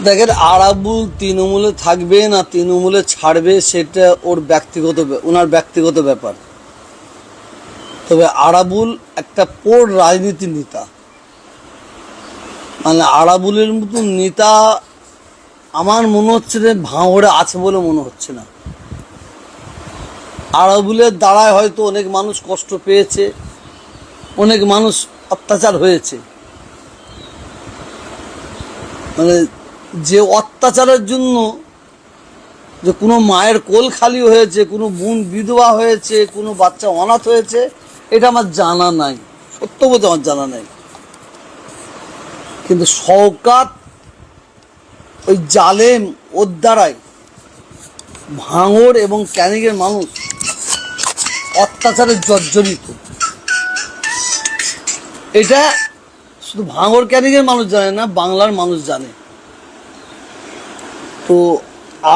দেখেন, আরাবুল তৃণমূলে থাকবে না তৃণমূলে ছাড়বে সেটা ওনার ব্যক্তিগত ব্যাপার। তবে আরাবুল একটা পোর রাজনীতির নেতা, মানে আরাবুলের মতন নেতা আমার মনে হচ্ছে যে ভাঙড়ে আছে বলে মনে হচ্ছে না। আরাবুলের দ্বারায় হয়তো অনেক মানুষ কষ্ট পেয়েছে, অনেক মানুষ অত্যাচার হয়েছে, মানে যে অত্যাচারের জন্য যে কোনো মায়ের কোল খালি হয়েছে, কোনো বোন বিধবা হয়েছে, কোনো বাচ্চা অনাথ হয়েছে, এটা আমার জানা নাই, সত্য বলতে আমার জানা নাই। কিন্তু শওকত ওই জালেম ওর দ্বারাই ভাঙড় এবং ক্যানিংয়ের মানুষ অত্যাচারে জর্জরিত। এটা শুধু ভাঙড় ক্যানিংয়ের মানুষ জানে না, বাংলার মানুষ জানে। তো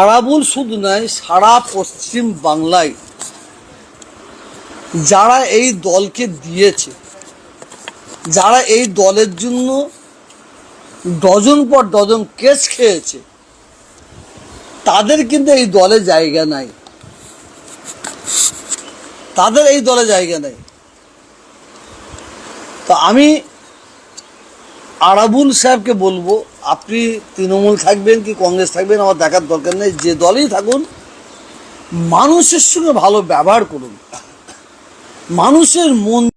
আরাবুল শুধু নয়, সারা পশ্চিম বাংলায় যারা এই দলকে দিয়েছে, যারা এই দলের জন্য ডজন পর ডজন কেস খেয়েছে, তাদের কিন্তু এই দলে জায়গা নাই, তাদের এই দলে জায়গা নেই। তো আমি আরাবুল সাহেবকে বলবো, আপনি তৃণমূল থাকবেন কি কংগ্রেস থাকবেন আমার দেখার দরকার নেই, যে দলেই থাকুন মানুষের সঙ্গে ভালো ব্যবহার করুন, মানুষের মন